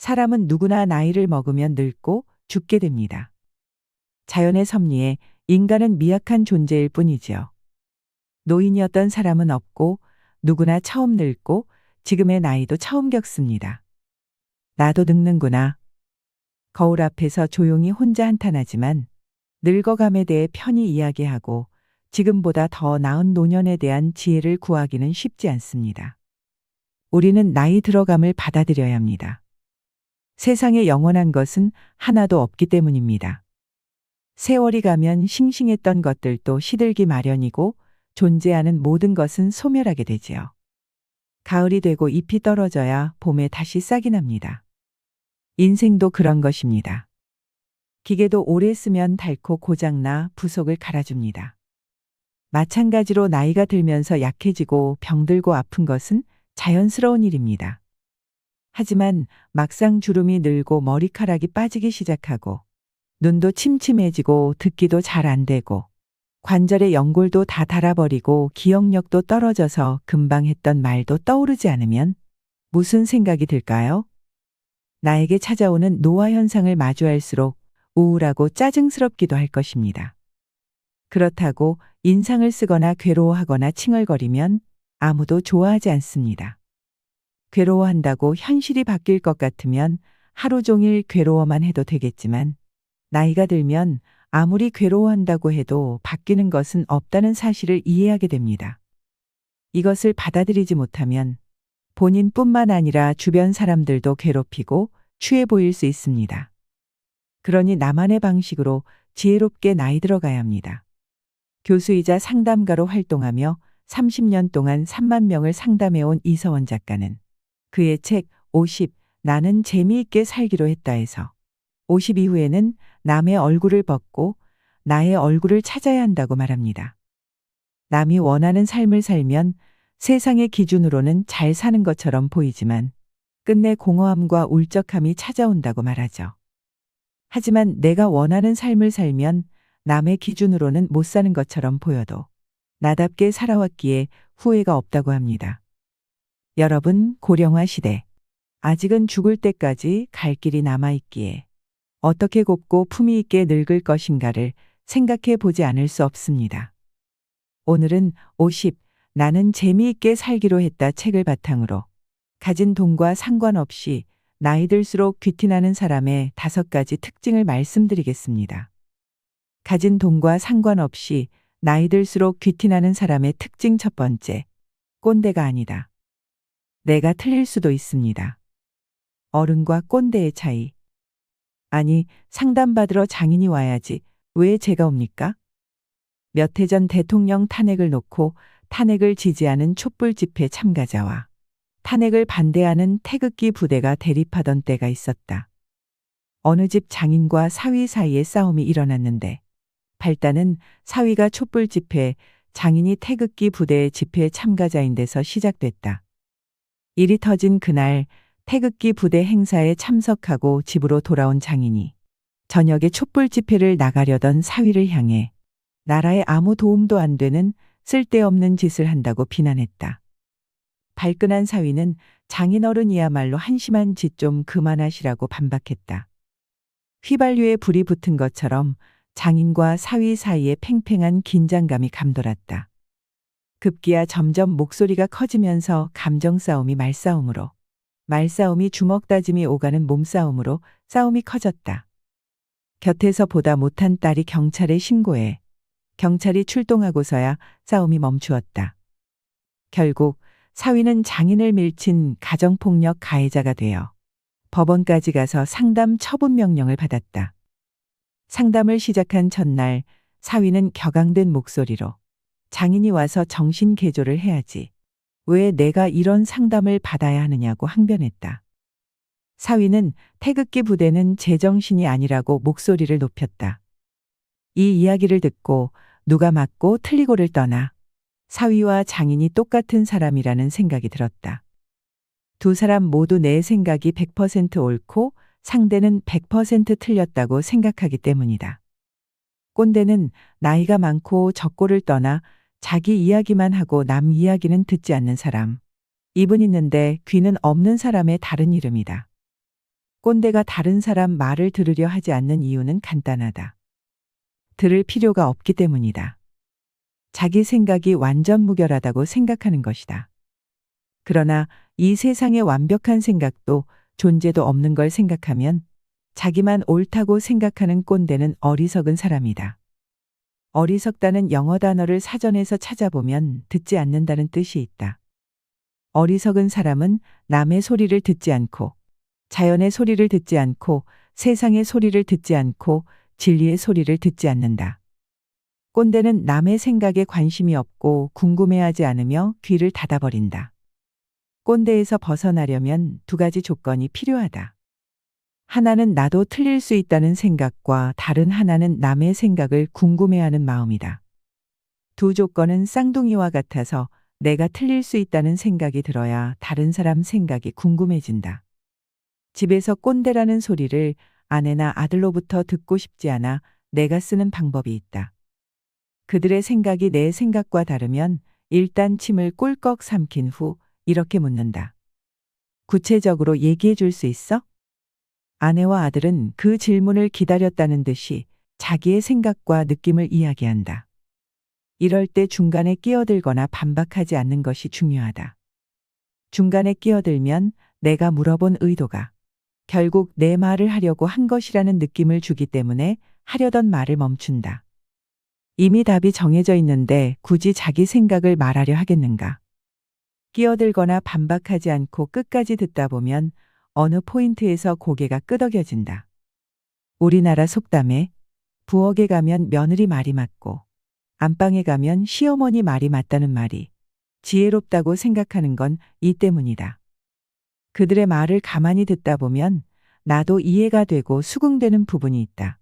사람은 누구나 나이를 먹으면 늙고 죽게 됩니다. 자연의 섭리에 인간은 미약한 존재일 뿐이지요. 노인이었던 사람은 없고 누구나 처음 늙고 지금의 나이도 처음 겪습니다. 나도 늙는구나. 거울 앞에서 조용히 혼자 한탄하지만 늙어감에 대해 편히 이야기하고 지금보다 더 나은 노년에 대한 지혜를 구하기는 쉽지 않습니다. 우리는 나이 들어감을 받아들여야 합니다. 세상에 영원한 것은 하나도 없기 때문입니다. 세월이 가면 싱싱했던 것들도 시들기 마련이고 존재하는 모든 것은 소멸하게 되지요. 가을이 되고 잎이 떨어져야 봄에 다시 싹이 납니다. 인생도 그런 것입니다. 기계도 오래 쓰면 닳고 고장나 부속을 갈아줍니다. 마찬가지로 나이가 들면서 약해지고 병들고 아픈 것은 자연스러운 일입니다. 하지만 막상 주름이 늘고 머리카락이 빠지기 시작하고 눈도 침침해지고 듣기도 잘 안 되고 관절의 연골도 다 닳아버리고 기억력도 떨어져서 금방 했던 말도 떠오르지 않으면 무슨 생각이 들까요? 나에게 찾아오는 노화 현상을 마주할수록 우울하고 짜증스럽기도 할 것입니다. 그렇다고 인상을 쓰거나 괴로워하거나 칭얼거리면 아무도 좋아하지 않습니다. 괴로워한다고 현실이 바뀔 것 같으면 하루 종일 괴로워만 해도 되겠지만 나이가 들면 아무리 괴로워한다고 해도 바뀌는 것은 없다는 사실을 이해하게 됩니다. 이것을 받아들이지 못하면 본인뿐만 아니라 주변 사람들도 괴롭히고 취해 보일 수 있습니다. 그러니 나만의 방식으로 지혜롭게 나이 들어가야 합니다. 교수이자 상담가로 활동하며 30년 동안 3만 명을 상담해온 이서원 작가는 그의 책 50, 나는 재미있게 살기로 했다에서 50 이후에는 남의 얼굴을 벗고 나의 얼굴을 찾아야 한다고 말합니다. 남이 원하는 삶을 살면 세상의 기준으로는 잘 사는 것처럼 보이지만 끝내 공허함과 울적함이 찾아온다고 말하죠. 하지만 내가 원하는 삶을 살면 남의 기준으로는 못 사는 것처럼 보여도 나답게 살아왔기에 후회가 없다고 합니다. 여러분, 고령화 시대. 아직은 죽을 때까지 갈 길이 남아있기에 어떻게 곱고 품위 있게 늙을 것인가를 생각해 보지 않을 수 없습니다. 오늘은 50, 나는 재미있게 살기로 했다 책을 바탕으로 가진 돈과 상관없이 나이 들수록 귀티나는 사람의 5가지 특징을 말씀드리겠습니다. 가진 돈과 상관없이 나이 들수록 귀티나는 사람의 특징 첫 번째, 꼰대가 아니다. 내가 틀릴 수도 있습니다. 어른과 꼰대의 차이. 아니, 상담받으러 장인이 와야지 왜 제가 옵니까? 몇 해 전 대통령 탄핵을 놓고 탄핵을 지지하는 촛불 집회 참가자와 탄핵을 반대하는 태극기 부대가 대립하던 때가 있었다. 어느 집 장인과 사위 사이에 싸움이 일어났는데 발단은 사위가 촛불 집회, 장인이 태극기 부대의 집회 참가자인 데서 시작됐다. 일이 터진 그날 태극기 부대 행사에 참석하고 집으로 돌아온 장인이 저녁에 촛불 집회를 나가려던 사위를 향해 나라에 아무 도움도 안 되는 쓸데없는 짓을 한다고 비난했다. 발끈한 사위는 장인어른이야말로 한심한 짓 좀 그만하시라고 반박했다. 휘발유에 불이 붙은 것처럼 장인과 사위 사이에 팽팽한 긴장감이 감돌았다. 급기야 점점 목소리가 커지면서 감정 싸움이 말싸움으로, 말싸움이 주먹 다짐이 오가는 몸싸움으로 싸움이 커졌다. 곁에서 보다 못한 딸이 경찰에 신고해 경찰이 출동하고서야 싸움이 멈추었다. 결국 사위는 장인을 밀친 가정폭력 가해자가 되어 법원까지 가서 상담 처분 명령을 받았다. 상담을 시작한 첫날 사위는 격앙된 목소리로 장인이 와서 정신 개조를 해야지. 왜 내가 이런 상담을 받아야 하느냐고 항변했다. 사위는 태극기 부대는 제정신이 아니라고 목소리를 높였다. 이 이야기를 듣고 누가 맞고 틀리고를 떠나 사위와 장인이 똑같은 사람이라는 생각이 들었다. 두 사람 모두 내 생각이 100% 옳고 상대는 100% 틀렸다고 생각하기 때문이다. 꼰대는 나이가 많고 적고를 떠나 자기 이야기만 하고 남 이야기는 듣지 않는 사람. 입은 있는데 귀는 없는 사람의 다른 이름이다. 꼰대가 다른 사람 말을 들으려 하지 않는 이유는 간단하다. 들을 필요가 없기 때문이다. 자기 생각이 완전 무결하다고 생각하는 것이다. 그러나 이 세상에 완벽한 생각도 존재도 없는 걸 생각하면 자기만 옳다고 생각하는 꼰대는 어리석은 사람이다. 어리석다는 영어 단어를 사전에서 찾아보면 듣지 않는다는 뜻이 있다. 어리석은 사람은 남의 소리를 듣지 않고, 자연의 소리를 듣지 않고, 세상의 소리를 듣지 않고, 진리의 소리를 듣지 않는다. 꼰대는 남의 생각에 관심이 없고 궁금해하지 않으며 귀를 닫아버린다. 꼰대에서 벗어나려면 두 가지 조건이 필요하다. 하나는 나도 틀릴 수 있다는 생각과 다른 하나는 남의 생각을 궁금해하는 마음이다. 두 조건은 쌍둥이와 같아서 내가 틀릴 수 있다는 생각이 들어야 다른 사람 생각이 궁금해진다. 집에서 꼰대라는 소리를 아내나 아들로부터 듣고 싶지 않아 내가 쓰는 방법이 있다. 그들의 생각이 내 생각과 다르면 일단 침을 꿀꺽 삼킨 후 이렇게 묻는다. 구체적으로 얘기해 줄 수 있어? 아내와 아들은 그 질문을 기다렸다는 듯이 자기의 생각과 느낌을 이야기한다. 이럴 때 중간에 끼어들거나 반박하지 않는 것이 중요하다. 중간에 끼어들면 내가 물어본 의도가 결국 내 말을 하려고 한 것이라는 느낌을 주기 때문에 하려던 말을 멈춘다. 이미 답이 정해져 있는데 굳이 자기 생각을 말하려 하겠는가? 끼어들거나 반박하지 않고 끝까지 듣다 보면 어느 포인트에서 고개가 끄덕여진다. 우리나라 속담에 부엌에 가면 며느리 말이 맞고 안방에 가면 시어머니 말이 맞다는 말이 지혜롭다고 생각하는 건 이 때문이다. 그들의 말을 가만히 듣다 보면 나도 이해가 되고 수긍되는 부분이 있다.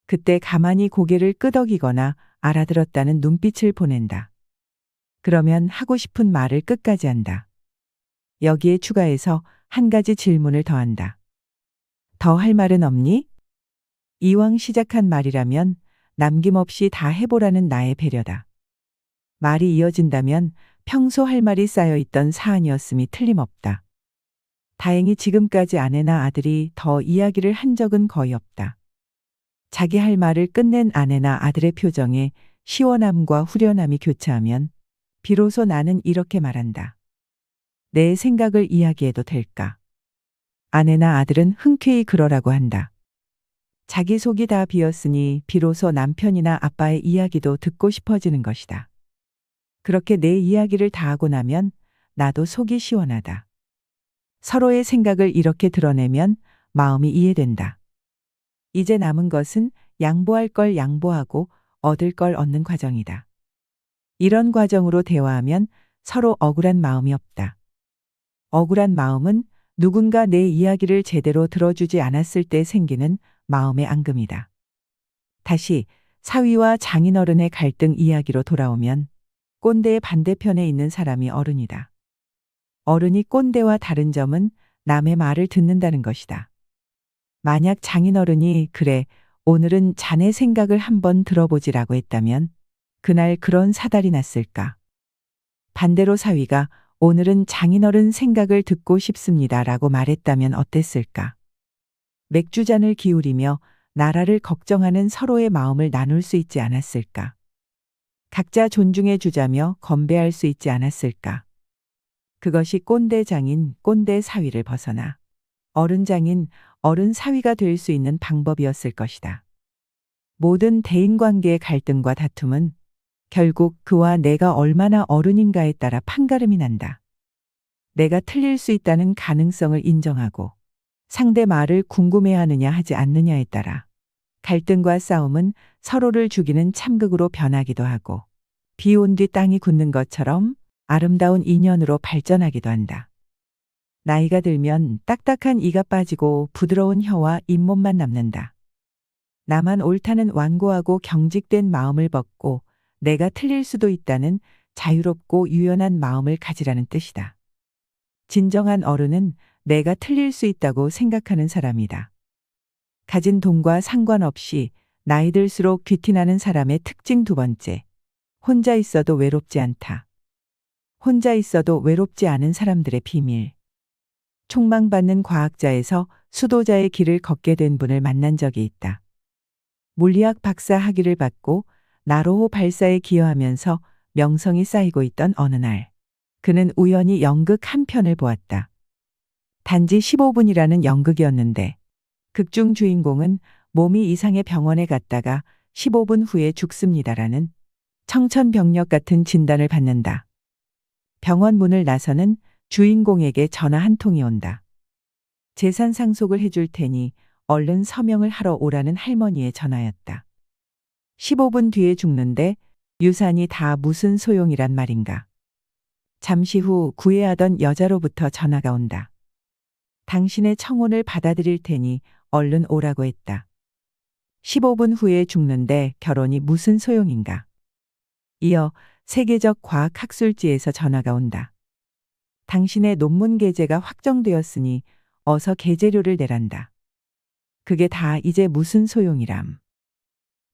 그때 가만히 고개를 끄덕이거나 알아들었다는 눈빛을 보낸다. 그러면 하고 싶은 말을 끝까지 한다. 여기에 추가해서 한 가지 질문을 더한다. 더 할 말은 없니? 이왕 시작한 말이라면 남김없이 다 해보라는 나의 배려다. 말이 이어진다면 평소 할 말이 쌓여있던 사안이었음이 틀림없다. 다행히 지금까지 아내나 아들이 더 이야기를 한 적은 거의 없다. 자기 할 말을 끝낸 아내나 아들의 표정에 시원함과 후련함이 교차하면 비로소 나는 이렇게 말한다. 내 생각을 이야기해도 될까? 아내나 아들은 흔쾌히 그러라고 한다. 자기 속이 다 비었으니 비로소 남편이나 아빠의 이야기도 듣고 싶어지는 것이다. 그렇게 내 이야기를 다 하고 나면 나도 속이 시원하다. 서로의 생각을 이렇게 드러내면 마음이 이해된다. 이제 남은 것은 양보할 걸 양보하고 얻을 걸 얻는 과정이다. 이런 과정으로 대화하면 서로 억울한 마음이 없다. 억울한 마음은 누군가 내 이야기를 제대로 들어주지 않았을 때 생기는 마음의 앙금이다. 다시 사위와 장인어른의 갈등 이야기로 돌아오면 꼰대의 반대편에 있는 사람이 어른이다. 어른이 꼰대와 다른 점은 남의 말을 듣는다는 것이다. 만약 장인어른이 그래, 오늘은 자네 생각을 한번 들어보지라고 했다면 그날 그런 사달이 났을까? 반대로 사위가 오늘은 장인어른 생각을 듣고 싶습니다라고 말했다면 어땠을까? 맥주잔을 기울이며 나라를 걱정하는 서로의 마음을 나눌 수 있지 않았을까? 각자 존중해 주자며 건배할 수 있지 않았을까? 그것이 꼰대 장인, 꼰대 사위를 벗어나 어른 장인, 어른 사위가 될 수 있는 방법이었을 것이다. 모든 대인관계의 갈등과 다툼은 결국 그와 내가 얼마나 어른인가에 따라 판가름이 난다. 내가 틀릴 수 있다는 가능성을 인정하고 상대 말을 궁금해하느냐 하지 않느냐에 따라 갈등과 싸움은 서로를 죽이는 참극으로 변하기도 하고 비 온 뒤 땅이 굳는 것처럼 아름다운 인연으로 발전하기도 한다. 나이가 들면 딱딱한 이가 빠지고 부드러운 혀와 잇몸만 남는다. 나만 옳다는 완고하고 경직된 마음을 벗고 내가 틀릴 수도 있다는 자유롭고 유연한 마음을 가지라는 뜻이다. 진정한 어른은 내가 틀릴 수 있다고 생각하는 사람이다. 가진 돈과 상관없이 나이 들수록 귀티나는 사람의 특징 두 번째. 혼자 있어도 외롭지 않다. 혼자 있어도 외롭지 않은 사람들의 비밀. 촉망받는 과학자에서 수도자의 길을 걷게 된 분을 만난 적이 있다. 물리학 박사 학위를 받고 나로호 발사에 기여하면서 명성이 쌓이고 있던 어느 날, 그는 우연히 연극 한 편을 보았다. 단지 15분이라는 연극이었는데 극중 주인공은 몸이 이상해 병원에 갔다가 15분 후에 죽습니다라는 청천벽력 같은 진단을 받는다. 병원 문을 나서는 주인공에게 전화 한 통이 온다. 재산 상속을 해줄 테니 얼른 서명을 하러 오라는 할머니의 전화였다. 15분 뒤에 죽는데 유산이 다 무슨 소용이란 말인가. 잠시 후 구애하던 여자로부터 전화가 온다. 당신의 청혼을 받아들일 테니 얼른 오라고 했다. 15분 후에 죽는데 결혼이 무슨 소용인가. 이어 세계적 과학학술지에서 전화가 온다. 당신의 논문 게재가 확정되었으니 어서 게재료를 내란다. 그게 다 이제 무슨 소용이람.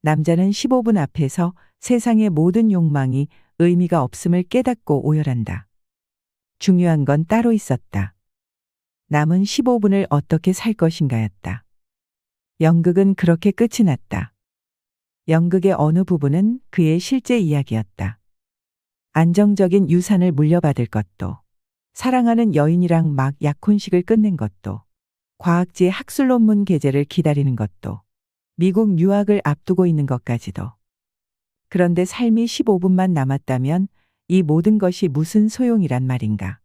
남자는 15분 앞에서 세상의 모든 욕망이 의미가 없음을 깨닫고 오열한다. 중요한 건 따로 있었다. 남은 15분을 어떻게 살 것인가였다. 연극은 그렇게 끝이 났다. 연극의 어느 부분은 그의 실제 이야기였다. 안정적인 유산을 물려받을 것도, 사랑하는 여인이랑 막 약혼식을 끝낸 것도, 과학지의 학술 논문 게재를 기다리는 것도, 미국 유학을 앞두고 있는 것까지도. 그런데 삶이 15분만 남았다면 이 모든 것이 무슨 소용이란 말인가.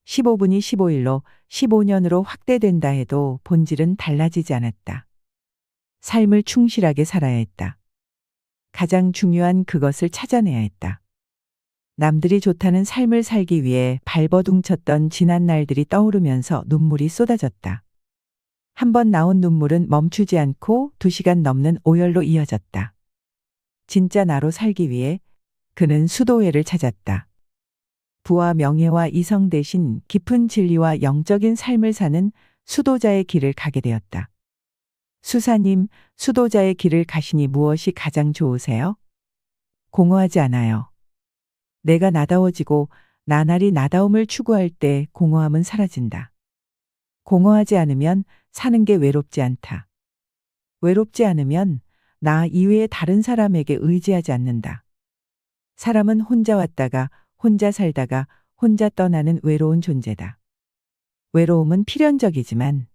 15분이 15일로 15년으로 확대된다 해도 본질은 달라지지 않았다. 삶을 충실하게 살아야 했다. 가장 중요한 그것을 찾아내야 했다. 남들이 좋다는 삶을 살기 위해 발버둥쳤던 지난 날들이 떠오르면서 눈물이 쏟아졌다. 한 번 나온 눈물은 멈추지 않고 2시간 넘는 오열로 이어졌다. 진짜 나로 살기 위해 그는 수도회를 찾았다. 부와 명예와 이성 대신 깊은 진리와 영적인 삶을 사는 수도자의 길을 가게 되었다. 수사님, 수도자의 길을 가시니 무엇이 가장 좋으세요? 공허하지 않아요. 내가 나다워지고 나날이 나다움을 추구할 때 공허함은 사라진다. 공허하지 않으면 사는 게 외롭지 않다. 외롭지 않으면 나 이외의 다른 사람에게 의지하지 않는다. 사람은 혼자 왔다가 혼자 살다가 혼자 떠나는 외로운 존재다. 외로움은 필연적이지만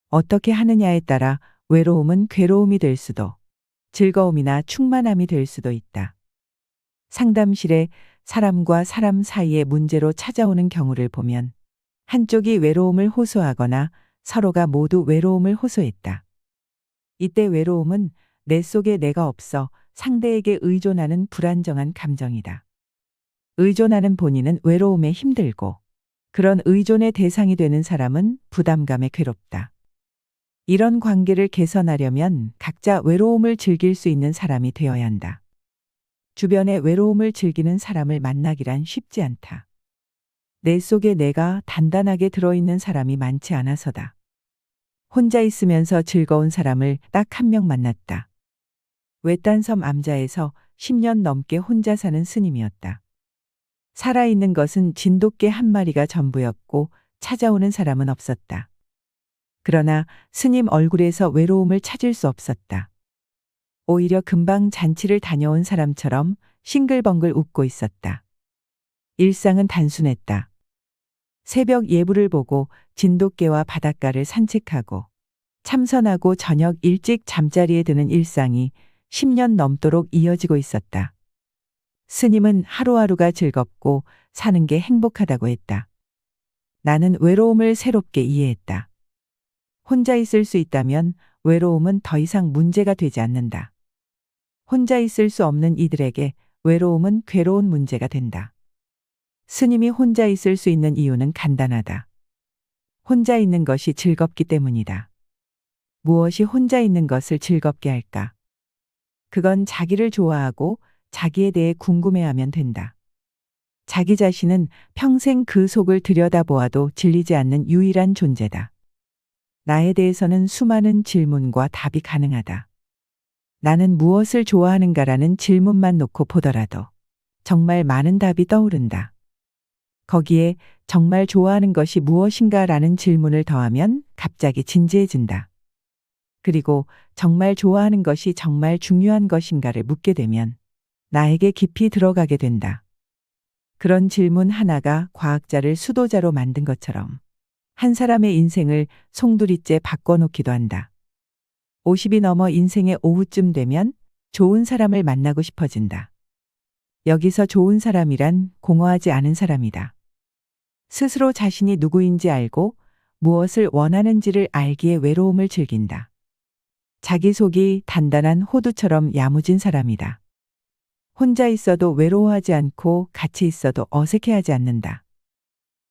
어떻게 하느냐에 따라 외로움은 괴로움이 될 수도, 즐거움이나 충만함이 될 수도 있다. 상담실에 사람과 사람 사이의 문제로 찾아오는 경우를 보면 한쪽이 외로움을 호소하거나 서로가 모두 외로움을 호소했다. 이때 외로움은 내 속에 내가 없어 상대에게 의존하는 불안정한 감정이다. 의존하는 본인은 외로움에 힘들고 그런 의존의 대상이 되는 사람은 부담감에 괴롭다. 이런 관계를 개선하려면 각자 외로움을 즐길 수 있는 사람이 되어야 한다. 주변에 외로움을 즐기는 사람을 만나기란 쉽지 않다. 내 속에 내가 단단하게 들어있는 사람이 많지 않아서다. 혼자 있으면서 즐거운 사람을 딱 한 명 만났다. 외딴섬 암자에서 10년 넘게 혼자 사는 스님이었다. 살아있는 것은 진돗개 한 마리가 전부였고 찾아오는 사람은 없었다. 그러나 스님 얼굴에서 외로움을 찾을 수 없었다. 오히려 금방 잔치를 다녀온 사람처럼 싱글벙글 웃고 있었다. 일상은 단순했다. 새벽 예불을 보고 진돗개와 바닷가를 산책하고 참선하고 저녁 일찍 잠자리에 드는 일상이 10년 넘도록 이어지고 있었다. 스님은 하루하루가 즐겁고 사는 게 행복하다고 했다. 나는 외로움을 새롭게 이해했다. 혼자 있을 수 있다면 외로움은 더 이상 문제가 되지 않는다. 혼자 있을 수 없는 이들에게 외로움은 괴로운 문제가 된다. 스님이 혼자 있을 수 있는 이유는 간단하다. 혼자 있는 것이 즐겁기 때문이다. 무엇이 혼자 있는 것을 즐겁게 할까? 그건 자기를 좋아하고 자기에 대해 궁금해하면 된다. 자기 자신은 평생 그 속을 들여다보아도 질리지 않는 유일한 존재다. 나에 대해서는 수많은 질문과 답이 가능하다. 나는 무엇을 좋아하는가라는 질문만 놓고 보더라도 정말 많은 답이 떠오른다. 거기에 정말 좋아하는 것이 무엇인가 라는 질문을 더하면 갑자기 진지해진다. 그리고 정말 좋아하는 것이 정말 중요한 것인가를 묻게 되면 나에게 깊이 들어가게 된다. 그런 질문 하나가 과학자를 수도자로 만든 것처럼 한 사람의 인생을 송두리째 바꿔놓기도 한다. 50이 넘어 인생의 오후쯤 되면 좋은 사람을 만나고 싶어진다. 여기서 좋은 사람이란 공허하지 않은 사람이다. 스스로 자신이 누구인지 알고 무엇을 원하는지를 알기에 외로움을 즐긴다. 자기 속이 단단한 호두처럼 야무진 사람이다. 혼자 있어도 외로워하지 않고 같이 있어도 어색해하지 않는다.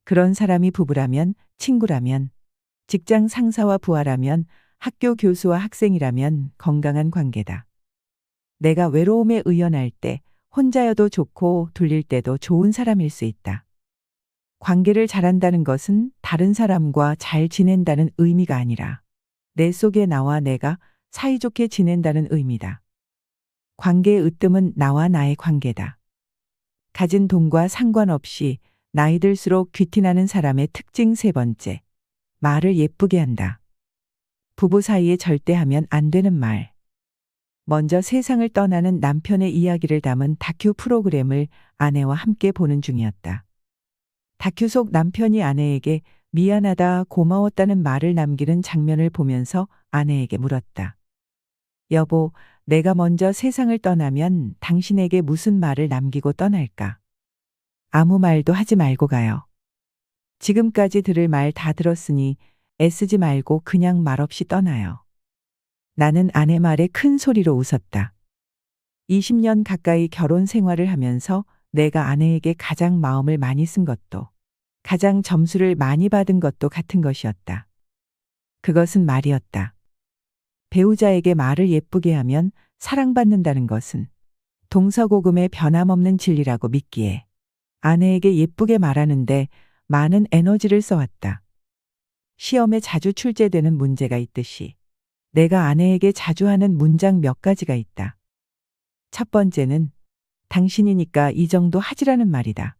그런 사람이 부부라면, 친구라면, 직장 상사와 부하라면, 학교 교수와 학생이라면 건강한 관계다. 내가 외로움에 의연할 때 혼자여도 좋고 둘릴 때도 좋은 사람일 수 있다. 관계를 잘한다는 것은 다른 사람과 잘 지낸다는 의미가 아니라 내 속에 나와 내가 사이좋게 지낸다는 의미다. 관계의 으뜸은 나와 나의 관계다. 가진 돈과 상관없이 나이 들수록 귀티나는 사람의 특징 세 번째. 말을 예쁘게 한다. 부부 사이에 절대 하면 안 되는 말. 먼저 세상을 떠나는 남편의 이야기를 담은 다큐 프로그램을 아내와 함께 보는 중이었다. 다큐 속 남편이 아내에게 미안하다, 고마웠다는 말을 남기는 장면을 보면서 아내에게 물었다. 여보, 내가 먼저 세상을 떠나면 당신에게 무슨 말을 남기고 떠날까? 아무 말도 하지 말고 가요. 지금까지 들을 말 다 들었으니 애쓰지 말고 그냥 말없이 떠나요. 나는 아내 말에 큰 소리로 웃었다. 20년 가까이 결혼 생활을 하면서 내가 아내에게 가장 마음을 많이 쓴 것도, 가장 점수를 많이 받은 것도 같은 것이었다. 그것은 말이었다. 배우자에게 말을 예쁘게 하면 사랑받는다는 것은 동서고금의 변함없는 진리라고 믿기에 아내에게 예쁘게 말하는데 많은 에너지를 써왔다. 시험에 자주 출제되는 문제가 있듯이 내가 아내에게 자주 하는 문장 몇 가지가 있다. 첫 번째는 당신이니까 이 정도 하지라는 말이다.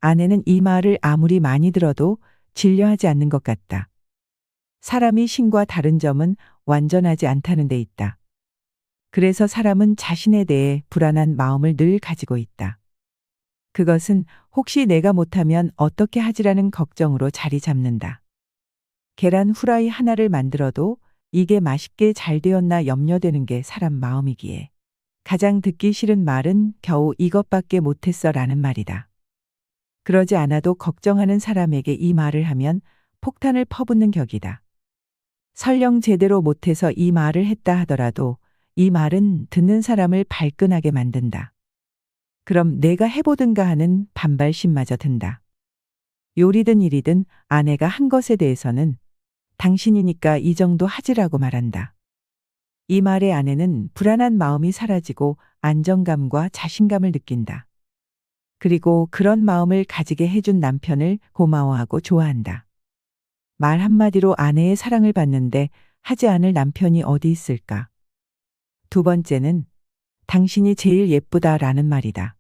아내는 이 말을 아무리 많이 들어도 질려하지 않는 것 같다. 사람이 신과 다른 점은 완전하지 않다는 데 있다. 그래서 사람은 자신에 대해 불안한 마음을 늘 가지고 있다. 그것은 혹시 내가 못하면 어떻게 하지라는 걱정으로 자리 잡는다. 계란 후라이 하나를 만들어도 이게 맛있게 잘 되었나 염려되는 게 사람 마음이기에 가장 듣기 싫은 말은 겨우 이것밖에 못했어 라는 말이다. 그러지 않아도 걱정하는 사람에게 이 말을 하면 폭탄을 퍼붓는 격이다. 설령 제대로 못해서 이 말을 했다 하더라도 이 말은 듣는 사람을 발끈하게 만든다. 그럼 내가 해보든가 하는 반발심마저 든다. 요리든 일이든 아내가 한 것에 대해서는 당신이니까 이 정도 하지라고 말한다. 이 말에 아내는 불안한 마음이 사라지고 안정감과 자신감을 느낀다. 그리고 그런 마음을 가지게 해준 남편을 고마워하고 좋아한다. 말 한마디로 아내의 사랑을 받는데 하지 않을 남편이 어디 있을까? 두 번째는 당신이 제일 예쁘다라는 말이다.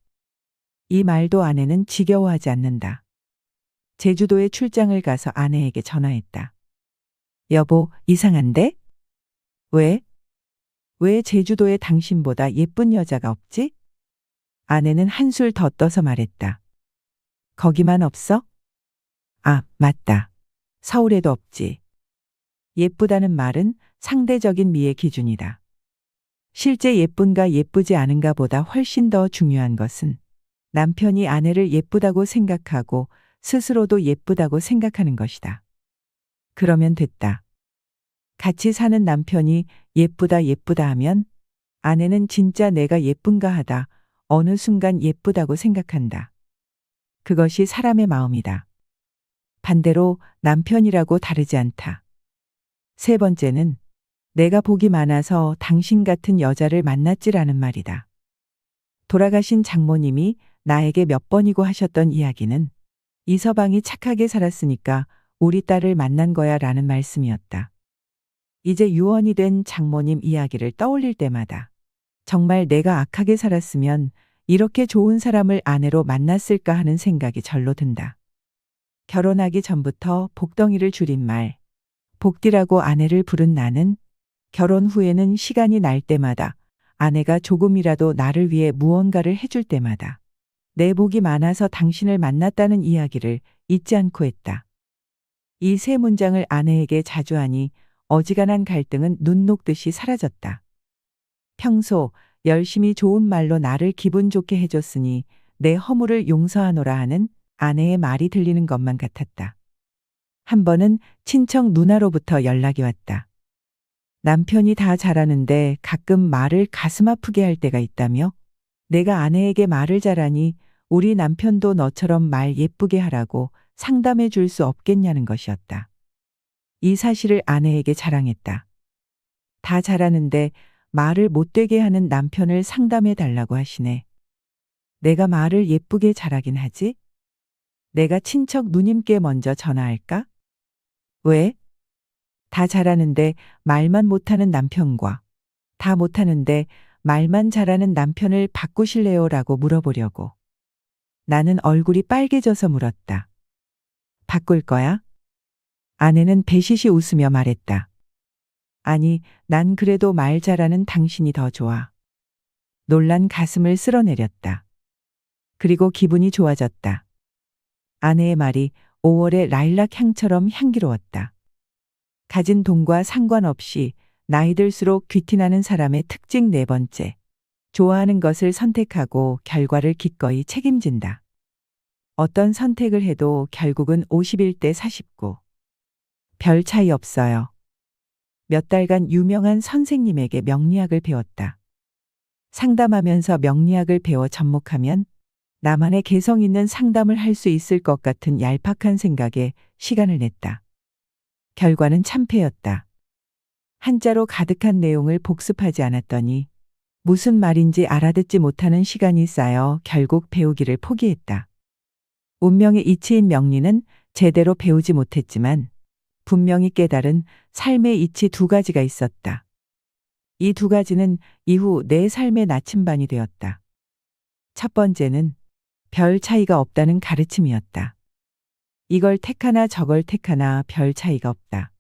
이 말도 아내는 지겨워하지 않는다. 제주도에 출장을 가서 아내에게 전화했다. 여보, 이상한데? 왜? 왜 제주도에 당신보다 예쁜 여자가 없지? 아내는 한술 더 떠서 말했다. 거기만 없어? 아, 맞다. 서울에도 없지. 예쁘다는 말은 상대적인 미의 기준이다. 실제 예쁜가 예쁘지 않은가 보다 훨씬 더 중요한 것은 남편이 아내를 예쁘다고 생각하고 스스로도 예쁘다고 생각하는 것이다. 그러면 됐다. 같이 사는 남편이 예쁘다 예쁘다 하면 아내는 진짜 내가 예쁜가 하다 어느 순간 예쁘다고 생각한다. 그것이 사람의 마음이다. 반대로 남편이라고 다르지 않다. 세 번째는 내가 복이 많아서 당신 같은 여자를 만났지라는 말이다. 돌아가신 장모님이 나에게 몇 번이고 하셨던 이야기는 이 서방이 착하게 살았으니까 우리 딸을 만난 거야 라는 말씀이었다. 이제 유언이 된 장모님 이야기를 떠올릴 때마다 정말 내가 악하게 살았으면 이렇게 좋은 사람을 아내로 만났을까 하는 생각이 절로 든다. 결혼하기 전부터 복덩이를 줄인 말, 복디라고 아내를 부른 나는 결혼 후에는 시간이 날 때마다 아내가 조금이라도 나를 위해 무언가를 해줄 때마다 내 복이 많아서 당신을 만났다는 이야기를 잊지 않고 했다. 이 세 문장을 아내에게 자주 하니 어지간한 갈등은 눈 녹듯이 사라졌다. 평소 열심히 좋은 말로 나를 기분 좋게 해줬으니 내 허물을 용서하노라 하는 아내의 말이 들리는 것만 같았다. 한 번은 친척 누나로부터 연락이 왔다. 남편이 다 잘하는데 가끔 말을 가슴 아프게 할 때가 있다며 내가 아내에게 말을 잘하니 우리 남편도 너처럼 말 예쁘게 하라고 상담해 줄 수 없겠냐는 것이었다. 이 사실을 아내에게 자랑했다. 다 잘하는데 말을 못되게 하는 남편을 상담해 달라고 하시네. 내가 말을 예쁘게 잘하긴 하지? 내가 친척 누님께 먼저 전화할까? 왜? 다 잘하는데 말만 못하는 남편과 다 못하는데 말만 잘하는 남편을 바꾸실래요? 라고 물어보려고. 나는 얼굴이 빨개져서 물었다. 바꿀 거야? 아내는 배시시 웃으며 말했다. 아니, 난 그래도 말 잘하는 당신이 더 좋아. 놀란 가슴을 쓸어내렸다. 그리고 기분이 좋아졌다. 아내의 말이 5월의 라일락 향처럼 향기로웠다. 가진 돈과 상관없이 나이 들수록 귀티나는 사람의 특징 네 번째. 좋아하는 것을 선택하고 결과를 기꺼이 책임진다. 어떤 선택을 해도 결국은 51대 49. 별 차이 없어요. 몇 달간 유명한 선생님에게 명리학을 배웠다. 상담하면서 명리학을 배워 접목하면 나만의 개성 있는 상담을 할 수 있을 것 같은 얄팍한 생각에 시간을 냈다. 결과는 참패였다. 한자로 가득한 내용을 복습하지 않았더니 무슨 말인지 알아듣지 못하는 시간이 쌓여 결국 배우기를 포기했다. 운명의 이치인 명리는 제대로 배우지 못했지만 분명히 깨달은 삶의 이치 두 가지가 있었다. 이 두 가지는 이후 내 삶의 나침반이 되었다. 첫 번째는 별 차이가 없다는 가르침이었다. 이걸 택하나 저걸 택하나 별 차이가 없다.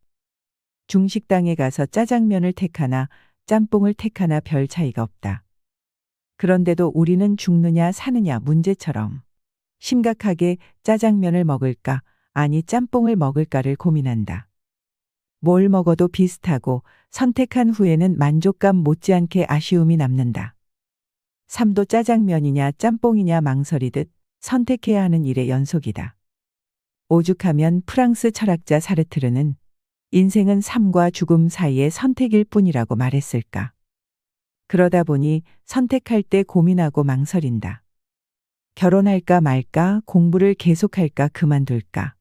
중식당에 가서 짜장면을 택하나 짬뽕을 택하나 별 차이가 없다. 그런데도 우리는 죽느냐 사느냐 문제처럼 심각하게 짜장면을 먹을까 아니 짬뽕을 먹을까를 고민한다. 뭘 먹어도 비슷하고 선택한 후에는 만족감 못지않게 아쉬움이 남는다. 삶도 짜장면이냐 짬뽕이냐 망설이듯 선택해야 하는 일의 연속이다. 오죽하면 프랑스 철학자 사르트르는 인생은 삶과 죽음 사이의 선택일 뿐이라고 말했을까. 그러다 보니 선택할 때 고민하고 망설인다. 결혼할까 말까, 공부를 계속할까 그만둘까.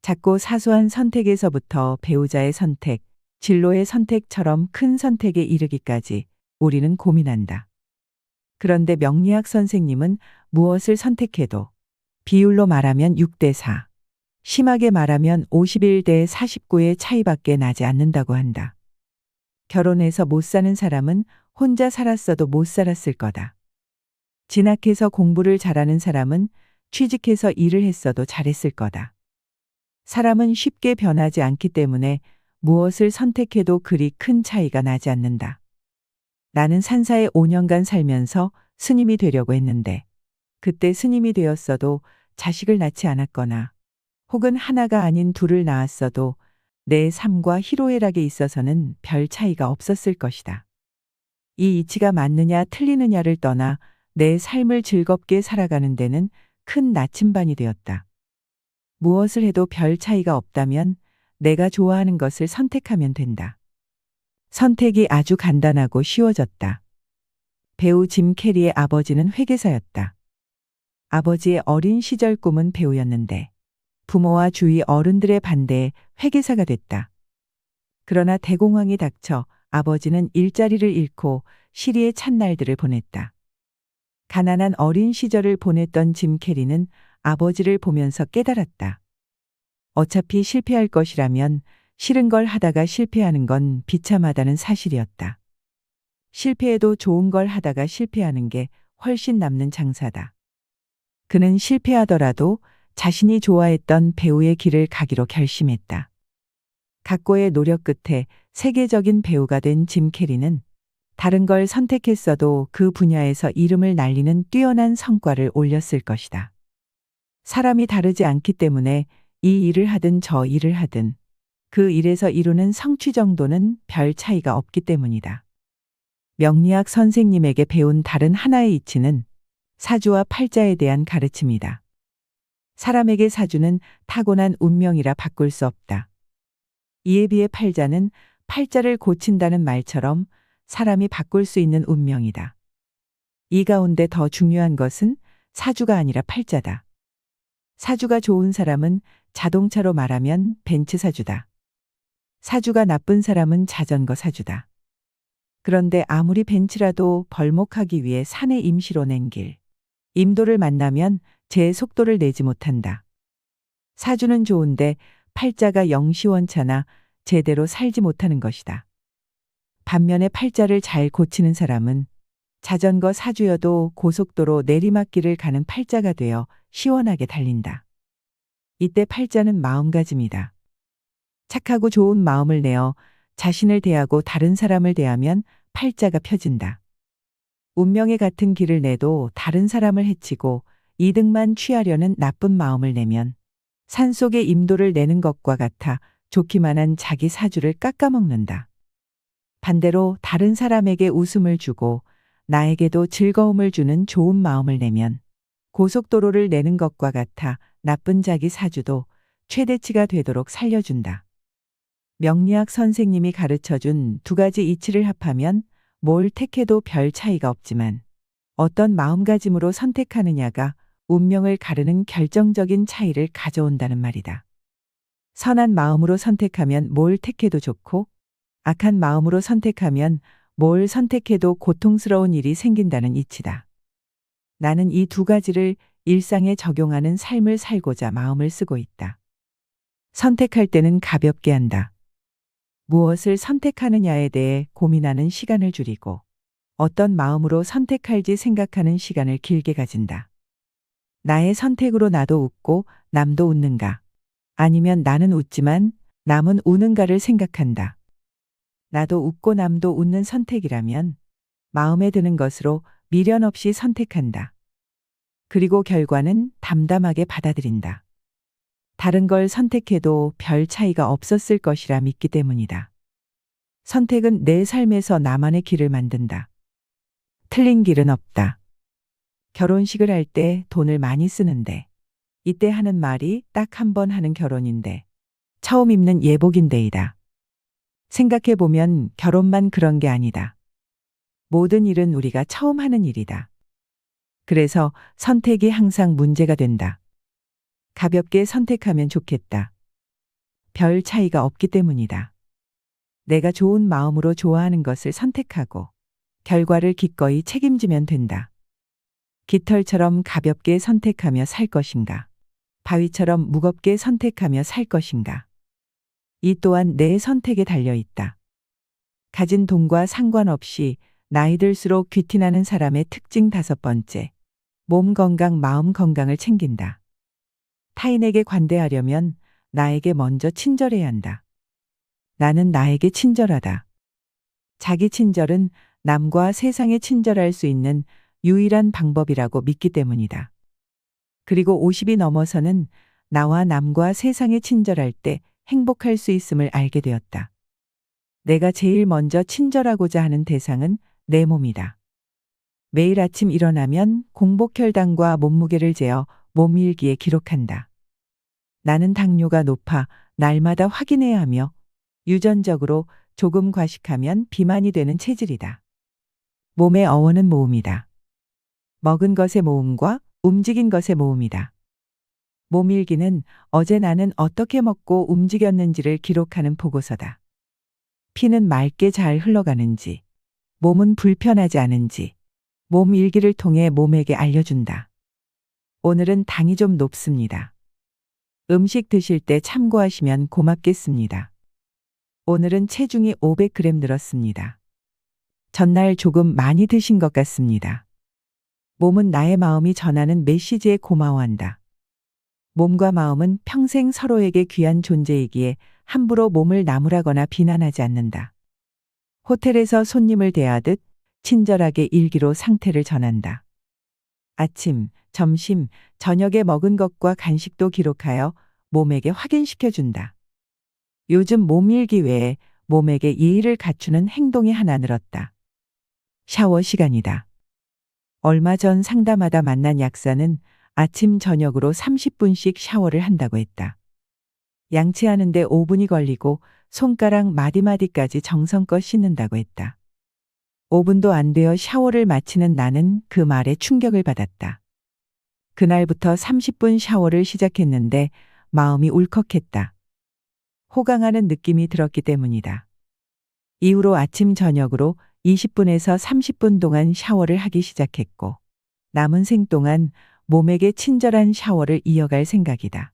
작고 사소한 선택에서부터 배우자의 선택, 진로의 선택처럼 큰 선택에 이르기까지 우리는 고민한다. 그런데 명리학 선생님은 무엇을 선택해도 비율로 말하면 6대 4, 심하게 말하면 51대 49의 차이밖에 나지 않는다고 한다. 결혼해서 못 사는 사람은 혼자 살았어도 못 살았을 거다. 진학해서 공부를 잘하는 사람은 취직해서 일을 했어도 잘했을 거다. 사람은 쉽게 변하지 않기 때문에 무엇을 선택해도 그리 큰 차이가 나지 않는다. 나는 산사에 5년간 살면서 스님이 되려고 했는데 그때 스님이 되었어도 자식을 낳지 않았거나 혹은 하나가 아닌 둘을 낳았어도 내 삶과 희로애락에 있어서는 별 차이가 없었을 것이다. 이 이치가 맞느냐 틀리느냐를 떠나 내 삶을 즐겁게 살아가는 데는 큰 나침반이 되었다. 무엇을 해도 별 차이가 없다면 내가 좋아하는 것을 선택하면 된다. 선택이 아주 간단하고 쉬워졌다. 배우 짐 캐리의 아버지는 회계사였다. 아버지의 어린 시절 꿈은 배우였는데 부모와 주위 어른들의 반대에 회계사가 됐다. 그러나 대공황이 닥쳐 아버지는 일자리를 잃고 시리에 찬 날들을 보냈다. 가난한 어린 시절을 보냈던 짐 캐리는 아버지를 보면서 깨달았다. 어차피 실패할 것이라면 싫은 걸 하다가 실패하는 건 비참하다는 사실이었다. 실패해도 좋은 걸 하다가 실패하는 게 훨씬 남는 장사다. 그는 실패하더라도 자신이 좋아했던 배우의 길을 가기로 결심했다. 각고의 노력 끝에 세계적인 배우가 된 짐 캐리는 다른 걸 선택했어도 그 분야에서 이름을 날리는 뛰어난 성과를 올렸을 것이다. 사람이 다르지 않기 때문에 이 일을 하든 저 일을 하든 그 일에서 이루는 성취 정도는 별 차이가 없기 때문이다. 명리학 선생님에게 배운 다른 하나의 이치는 사주와 팔자에 대한 가르침이다. 사람에게 사주는 타고난 운명이라 바꿀 수 없다. 이에 비해 팔자는 팔자를 고친다는 말처럼 사람이 바꿀 수 있는 운명이다. 이 가운데 더 중요한 것은 사주가 아니라 팔자다. 사주가 좋은 사람은 자동차로 말하면 벤츠 사주다. 사주가 나쁜 사람은 자전거 사주다. 그런데 아무리 벤츠라도 벌목하기 위해 산에 임시로 낸 길, 임도를 만나면 제 속도를 내지 못한다. 사주는 좋은데 팔자가 영시원차나 제대로 살지 못하는 것이다. 반면에 팔자를 잘 고치는 사람은 자전거 사주여도 고속도로 내리막길을 가는 팔자가 되어 시원하게 달린다. 이때 팔자는 마음가짐이다. 착하고 좋은 마음을 내어 자신을 대하고 다른 사람을 대하면 팔자가 펴진다. 운명에 같은 길을 내도 다른 사람을 해치고 이득만 취하려는 나쁜 마음을 내면 산속에 임도를 내는 것과 같아 좋기만 한 자기 사주를 깎아먹는다. 반대로 다른 사람에게 웃음을 주고 나에게도 즐거움을 주는 좋은 마음을 내면 고속도로를 내는 것과 같아 나쁜 자기 사주도 최대치가 되도록 살려준다. 명리학 선생님이 가르쳐준 두 가지 이치를 합하면 뭘 택해도 별 차이가 없지만 어떤 마음가짐으로 선택하느냐가 운명을 가르는 결정적인 차이를 가져온다는 말이다. 선한 마음으로 선택하면 뭘 택해도 좋고 악한 마음으로 선택하면 뭘 선택해도 고통스러운 일이 생긴다는 이치다. 나는 이 두 가지를 일상에 적용하는 삶을 살고자 마음을 쓰고 있다. 선택할 때는 가볍게 한다. 무엇을 선택하느냐에 대해 고민하는 시간을 줄이고 어떤 마음으로 선택할지 생각하는 시간을 길게 가진다. 나의 선택으로 나도 웃고 남도 웃는가? 아니면 나는 웃지만 남은 우는가를 생각한다. 나도 웃고 남도 웃는 선택이라면 마음에 드는 것으로 미련 없이 선택한다. 그리고 결과는 담담하게 받아들인다. 다른 걸 선택해도 별 차이가 없었을 것이라 믿기 때문이다. 선택은 내 삶에서 나만의 길을 만든다. 틀린 길은 없다. 결혼식을 할 때 돈을 많이 쓰는데 이때 하는 말이 딱 한 번 하는 결혼인데 처음 입는 예복인데이다. 생각해보면 결혼만 그런 게 아니다. 모든 일은 우리가 처음 하는 일이다. 그래서 선택이 항상 문제가 된다. 가볍게 선택하면 좋겠다. 별 차이가 없기 때문이다. 내가 좋은 마음으로 좋아하는 것을 선택하고 결과를 기꺼이 책임지면 된다. 깃털처럼 가볍게 선택하며 살 것인가? 바위처럼 무겁게 선택하며 살 것인가? 이 또한 내 선택에 달려 있다. 가진 돈과 상관없이 나이 들수록 귀티나는 사람의 특징 5번째. 몸 건강, 마음 건강을 챙긴다. 타인에게 관대하려면 나에게 먼저 친절해야 한다. 나는 나에게 친절하다. 자기 친절은 남과 세상에 친절할 수 있는 유일한 방법이라고 믿기 때문이다. 그리고 50이 넘어서는 나와 남과 세상에 친절할 때 행복할 수 있음을 알게 되었다. 내가 제일 먼저 친절하고자 하는 대상은 내 몸이다. 매일 아침 일어나면 공복혈당과 몸무게를 재어 몸일기에 기록한다. 나는 당뇨가 높아 날마다 확인해야 하며 유전적으로 조금 과식하면 비만이 되는 체질이다. 몸의 어원은 모음이다. 먹은 것의 모음과 움직인 것의 모음이다. 몸일기는 어제 나는 어떻게 먹고 움직였는지를 기록하는 보고서다. 피는 맑게 잘 흘러가는지, 몸은 불편하지 않은지, 몸 일기를 통해 몸에게 알려준다. 오늘은 당이 좀 높습니다. 음식 드실 때 참고하시면 고맙겠습니다. 오늘은 체중이 500g 늘었습니다. 전날 조금 많이 드신 것 같습니다. 몸은 나의 마음이 전하는 메시지에 고마워한다. 몸과 마음은 평생 서로에게 귀한 존재이기에 함부로 몸을 나무라거나 비난하지 않는다. 호텔에서 손님을 대하듯 친절하게 일기로 상태를 전한다. 아침, 점심, 저녁에 먹은 것과 간식도 기록하여 몸에게 확인시켜준다. 요즘 몸일기 외에 몸에게 예의를 갖추는 행동이 하나 늘었다. 샤워 시간이다. 얼마 전 상담하다 만난 약사는 아침 저녁으로 30분씩 샤워를 한다고 했다. 양치하는데 5분이 걸리고 손가락 마디마디까지 정성껏 씻는다고 했다. 5분도 안 되어 샤워를 마치는 나는 그 말에 충격을 받았다. 그날부터 30분 샤워를 시작했는데 마음이 울컥했다. 호강하는 느낌이 들었기 때문이다. 이후로 아침 저녁으로 20분에서 30분 동안 샤워를 하기 시작했고 남은 생 동안 몸에게 친절한 샤워를 이어갈 생각이다.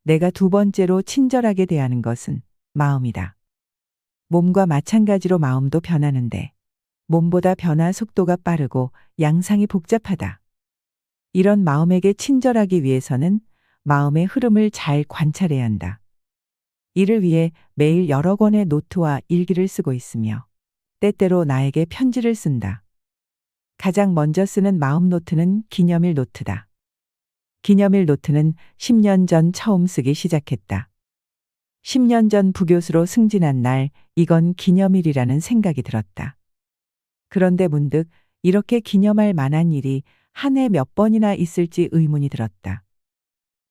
내가 두 번째로 친절하게 대하는 것은 마음이다. 몸과 마찬가지로 마음도 변하는데 몸보다 변화 속도가 빠르고 양상이 복잡하다. 이런 마음에게 친절하기 위해서는 마음의 흐름을 잘 관찰해야 한다. 이를 위해 매일 여러 권의 노트와 일기를 쓰고 있으며 때때로 나에게 편지를 쓴다. 가장 먼저 쓰는 마음 노트는 기념일 노트다. 기념일 노트는 10년 전 처음 쓰기 시작했다. 10년 전 부교수로 승진한 날 이건 기념일이라는 생각이 들었다. 그런데 문득 이렇게 기념할 만한 일이 한 해 몇 번이나 있을지 의문이 들었다.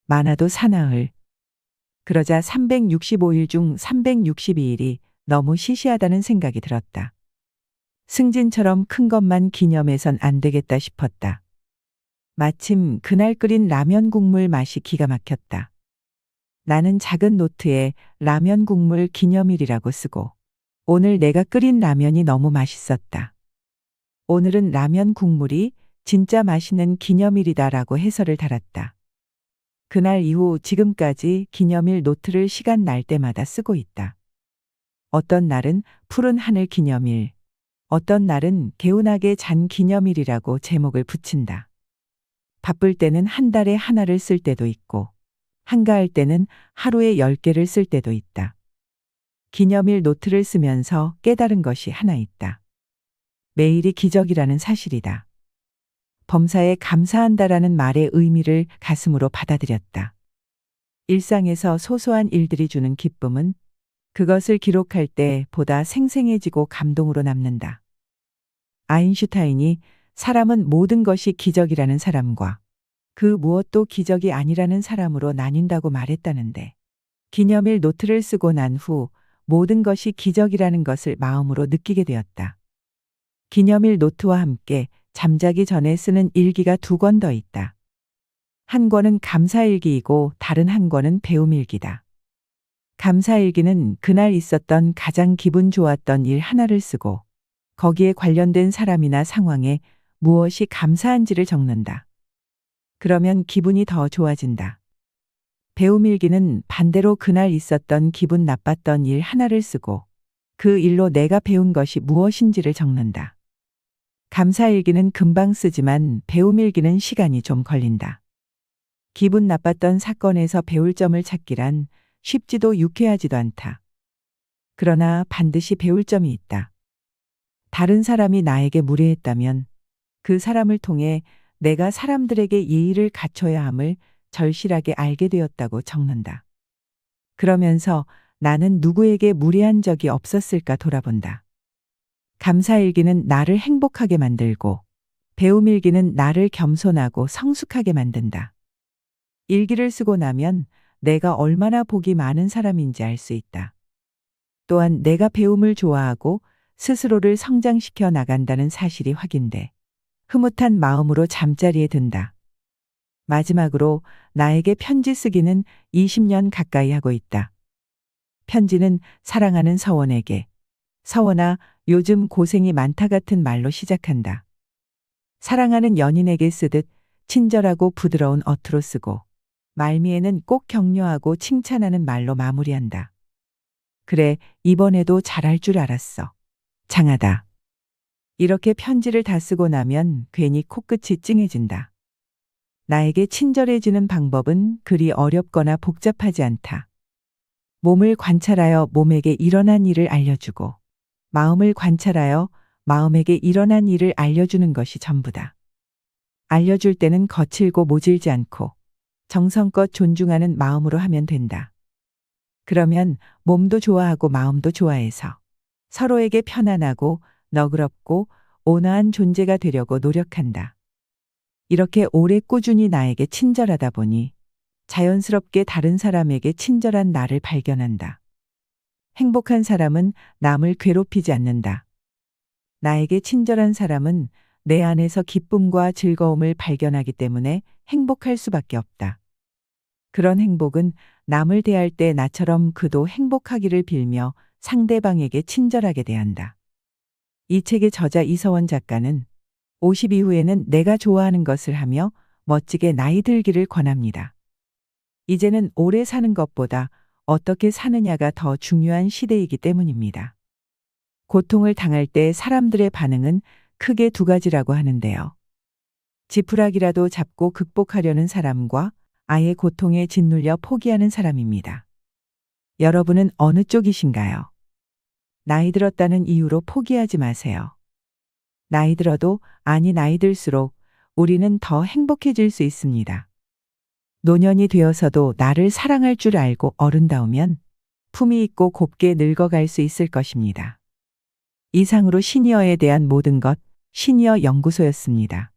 많아도 사나흘. 그러자 365일 중 362일이 너무 시시하다는 생각이 들었다. 승진처럼 큰 것만 기념해선 안 되겠다 싶었다. 마침 그날 끓인 라면 국물 맛이 기가 막혔다. 나는 작은 노트에 라면 국물 기념일이라고 쓰고 오늘 내가 끓인 라면이 너무 맛있었다. 오늘은 라면 국물이 진짜 맛있는 기념일이다라고 해설을 달았다. 그날 이후 지금까지 기념일 노트를 시간 날 때마다 쓰고 있다. 어떤 날은 푸른 하늘 기념일, 어떤 날은 개운하게 잔 기념일이라고 제목을 붙인다. 바쁠 때는 한 달에 하나를 쓸 때도 있고, 한가할 때는 하루에 10개를 쓸 때도 있다. 기념일 노트를 쓰면서 깨달은 것이 하나 있다. 매일이 기적이라는 사실이다. 범사에 감사한다라는 말의 의미를 가슴으로 받아들였다. 일상에서 소소한 일들이 주는 기쁨은 그것을 기록할 때 보다 생생해지고 감동으로 남는다. 아인슈타인이 사람은 모든 것이 기적이라는 사람과 그 무엇도 기적이 아니라는 사람으로 나뉜다고 말했다는데 기념일 노트를 쓰고 난 후 모든 것이 기적이라는 것을 마음으로 느끼게 되었다. 기념일 노트와 함께 잠자기 전에 쓰는 일기가 2권 더 있다. 한 권은 감사일기이고 다른 한 권은 배움일기다. 감사일기는 그날 있었던 가장 기분 좋았던 일 하나를 쓰고 거기에 관련된 사람이나 상황에 무엇이 감사한지를 적는다. 그러면 기분이 더 좋아진다. 배움일기는 반대로 그날 있었던 기분 나빴던 일 하나를 쓰고 그 일로 내가 배운 것이 무엇인지를 적는다. 감사일기는 금방 쓰지만 배움일기는 시간이 좀 걸린다. 기분 나빴던 사건에서 배울 점을 찾기란 쉽지도 유쾌하지도 않다. 그러나 반드시 배울 점이 있다. 다른 사람이 나에게 무례했다면 그 사람을 통해 내가 사람들에게 예의를 갖춰야 함을 절실하게 알게 되었다고 적는다. 그러면서 나는 누구에게 무례한 적이 없었을까 돌아본다. 감사일기는 나를 행복하게 만들고 배움일기는 나를 겸손하고 성숙하게 만든다. 일기를 쓰고 나면 내가 얼마나 복이 많은 사람인지 알 수 있다. 또한 내가 배움을 좋아하고 스스로를 성장시켜 나간다는 사실이 확인돼 흐뭇한 마음으로 잠자리에 든다. 마지막으로 나에게 편지 쓰기는 20년 가까이 하고 있다. 편지는 사랑하는 서원에게, 서원아, 요즘 고생이 많다 같은 말로 시작한다. 사랑하는 연인에게 쓰듯 친절하고 부드러운 어투로 쓰고 말미에는 꼭 격려하고 칭찬하는 말로 마무리한다. 그래, 이번에도 잘할 줄 알았어. 장하다. 이렇게 편지를 다 쓰고 나면 괜히 코끝이 찡해진다. 나에게 친절해지는 방법은 그리 어렵거나 복잡하지 않다. 몸을 관찰하여 몸에게 일어난 일을 알려주고, 마음을 관찰하여 마음에게 일어난 일을 알려주는 것이 전부다. 알려줄 때는 거칠고 모질지 않고 정성껏 존중하는 마음으로 하면 된다. 그러면 몸도 좋아하고 마음도 좋아해서 서로에게 편안하고 너그럽고 온화한 존재가 되려고 노력한다. 이렇게 오래 꾸준히 나에게 친절하다 보니 자연스럽게 다른 사람에게 친절한 나를 발견한다. 행복한 사람은 남을 괴롭히지 않는다. 나에게 친절한 사람은 내 안에서 기쁨과 즐거움을 발견하기 때문에 행복할 수밖에 없다. 그런 행복은 남을 대할 때 나처럼 그도 행복하기를 빌며 상대방에게 친절하게 대한다. 이 책의 저자 이서원 작가는 50 이후에는 내가 좋아하는 것을 하며 멋지게 나이 들기를 권합니다. 이제는 오래 사는 것보다 어떻게 사느냐가 더 중요한 시대이기 때문입니다. 고통을 당할 때 사람들의 반응은 크게 두 가지라고 하는데요. 지푸라기라도 잡고 극복하려는 사람과 아예 고통에 짓눌려 포기하는 사람입니다. 여러분은 어느 쪽이신가요? 나이 들었다는 이유로 포기하지 마세요. 나이 들어도 나이 들수록 우리는 더 행복해질 수 있습니다. 노년이 되어서도 나를 사랑할 줄 알고 어른다우면 품위 있고 곱게 늙어갈 수 있을 것입니다. 이상으로 시니어에 대한 모든 것 시니어 연구소였습니다.